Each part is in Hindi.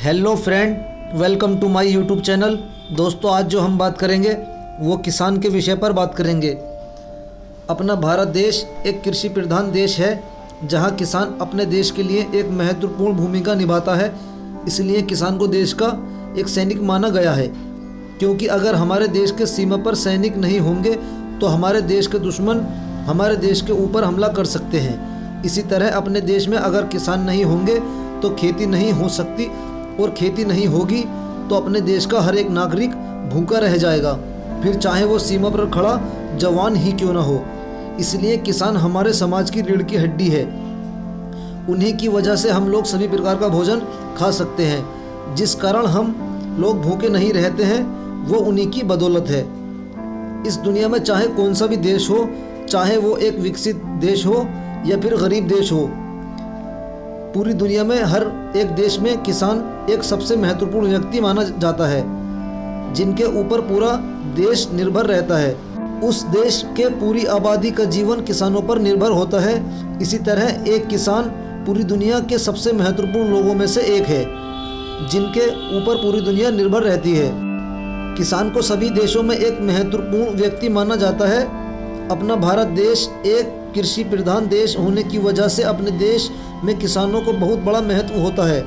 Hello friend, welcome to my YouTube channel. दोस्तों, आज जो हम बात करेंगे वो किसान के विषय पर बात करेंगे। अपना भारत देश एक कृषि प्रधान देश है, जहां किसान अपने देश के लिए एक महत्वपूर्ण भूमिका निभाता है। इसलिए किसान को देश का एक सैनिक माना गया है, क्योंकि अगर हमारे देश के सीमा पर सैनिक नहीं होंगे तो हमारे देश के दुश्मन हमारे देश के ऊपर हमला कर सकते हैं। इसी तरह अपने देश में अगर किसान नहीं होंगे तो खेती नहीं हो सकती, और खेती नहीं होगी तो अपने देश का हर एक नागरिक भूखा रह जाएगा, फिर चाहे वो सीमा पर खड़ा जवान ही क्यों ना हो। इसलिए किसान हमारे समाज की रीढ़ की हड्डी है। उन्हीं की वजह से हम लोग सभी प्रकार का भोजन खा सकते हैं। जिस कारण हम लोग भूखे नहीं रहते हैं वो उन्हीं की बदौलत है। इस दुनिया में चाहे कौन सा भी देश हो, चाहे वो एक विकसित देश हो या फिर गरीब देश हो, पूरी दुनिया में हर एक देश में किसान एक सबसे महत्वपूर्ण व्यक्ति माना जाता है, जिनके ऊपर पूरा देश निर्भर रहता है। उस देश के पूरी आबादी का जीवन किसानों पर निर्भर होता है। इसी तरह एक किसान पूरी दुनिया के सबसे महत्वपूर्ण लोगों में से एक है, जिनके ऊपर पूरी दुनिया निर्भर रहती है। किसान को सभी देशों में एक महत्वपूर्ण व्यक्ति माना जाता है। अपना भारत देश एक कृषि प्रधान देश होने की वजह से अपने देश में किसानों को बहुत बड़ा महत्व होता है।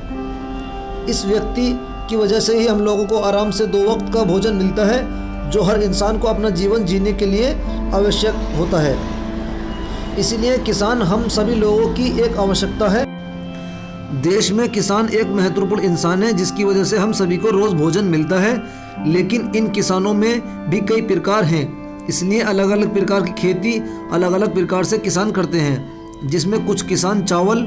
इस व्यक्ति की वजह से ही हम लोगों को आराम से 2 वक्त का भोजन मिलता है, जो हर इंसान को अपना जीवन जीने के लिए आवश्यक होता है। इसलिए किसान हम सभी लोगों की एक आवश्यकता है। देश में किसान एक महत्वपूर्ण इंसान है, जिसकी वजह से हम सभी को रोज़ भोजन मिलता है। लेकिन इन किसानों में भी कई प्रकार हैं, इसलिए अलग अलग प्रकार की खेती अलग अलग प्रकार से किसान करते हैं, जिसमें कुछ किसान चावल,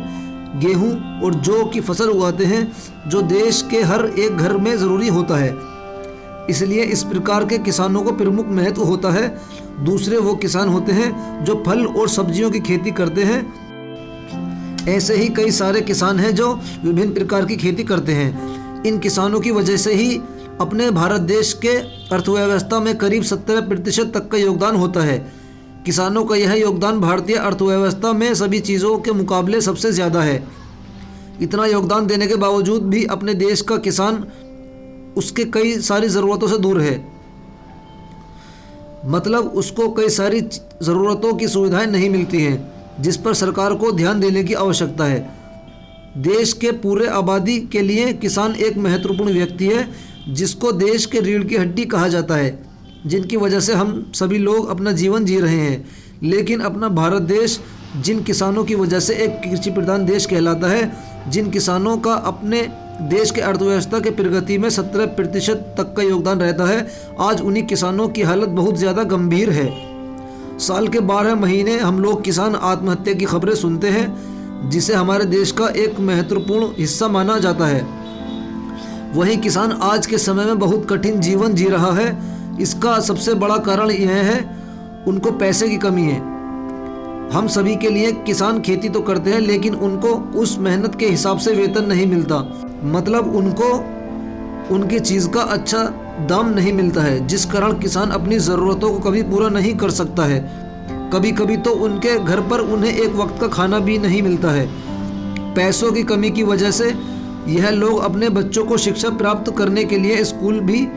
गेहूं और जौ की फसल उगाते हैं, जो देश के हर एक घर में ज़रूरी होता है। इसलिए इस प्रकार के किसानों को प्रमुख महत्व होता है। दूसरे वो किसान होते हैं जो फल और सब्जियों की खेती करते हैं। ऐसे ही कई सारे किसान हैं जो विभिन्न प्रकार की खेती करते हैं। इन किसानों की वजह से ही अपने भारत देश के अर्थव्यवस्था में करीब 70% तक का योगदान होता है। किसानों का यह योगदान भारतीय अर्थव्यवस्था में सभी चीज़ों के मुकाबले सबसे ज़्यादा है। इतना योगदान देने के बावजूद भी अपने देश का किसान उसके कई सारी ज़रूरतों से दूर है। मतलब उसको कई सारी ज़रूरतों की सुविधाएं नहीं मिलती हैं, जिस पर सरकार को ध्यान देने की आवश्यकता है। देश के पूरे आबादी के लिए किसान एक महत्वपूर्ण व्यक्ति है, जिसको देश के रीढ़ की हड्डी कहा जाता है, जिनकी वजह से हम सभी लोग अपना जीवन जी रहे हैं। लेकिन अपना भारत देश जिन किसानों की वजह से एक कृषि प्रधान देश कहलाता है, जिन किसानों का अपने देश के अर्थव्यवस्था के प्रगति में 70% तक का योगदान रहता है, आज उन्हीं किसानों की हालत बहुत ज़्यादा गंभीर है। साल के 12 महीने हम लोग किसान आत्महत्या की खबरें सुनते हैं, जिसे हमारे देश का एक महत्वपूर्ण हिस्सा माना जाता है। वही किसान आज के समय में बहुत कठिन जीवन जी रहा है। इसका सबसे बड़ा कारण यह है उनको पैसे की कमी है। हम सभी के लिए किसान खेती तो करते हैं, लेकिन उनको उस मेहनत के हिसाब से वेतन नहीं मिलता। मतलब उनको उनकी चीज़ का अच्छा दाम नहीं मिलता है, जिस कारण किसान अपनी ज़रूरतों को कभी पूरा नहीं कर सकता है। कभी कभी तो उनके घर पर उन्हें एक वक्त का खाना भी नहीं मिलता है। पैसों की कमी की वजह से यह लोग अपने बच्चों को शिक्षा प्राप्त करने के लिए स्कूल भी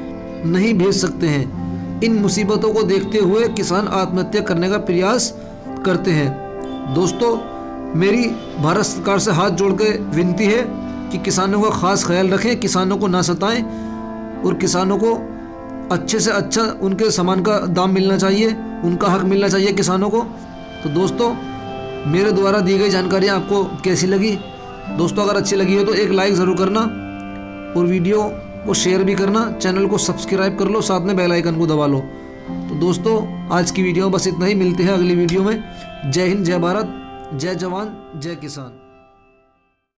नहीं भेज सकते हैं। इन मुसीबतों को देखते हुए किसान आत्महत्या करने का प्रयास करते हैं। दोस्तों, मेरी भारत सरकार से हाथ जोड़ के विनती है कि किसानों का खास ख्याल रखें, किसानों को ना सताएं और किसानों को अच्छे से अच्छा उनके सामान का दाम मिलना चाहिए, उनका हक मिलना चाहिए किसानों को। तो दोस्तों, मेरे द्वारा दी गई जानकारियाँ आपको कैसी लगी? दोस्तों, अगर अच्छी लगी हो तो एक लाइक ज़रूर करना और वीडियो को शेयर भी करना। चैनल को सब्सक्राइब कर लो, साथ में बेल आइकन को दबा लो। तो दोस्तों, आज की वीडियो बस इतना ही। मिलते हैं अगली वीडियो में। जय हिंद, जय भारत, जय जवान, जय किसान।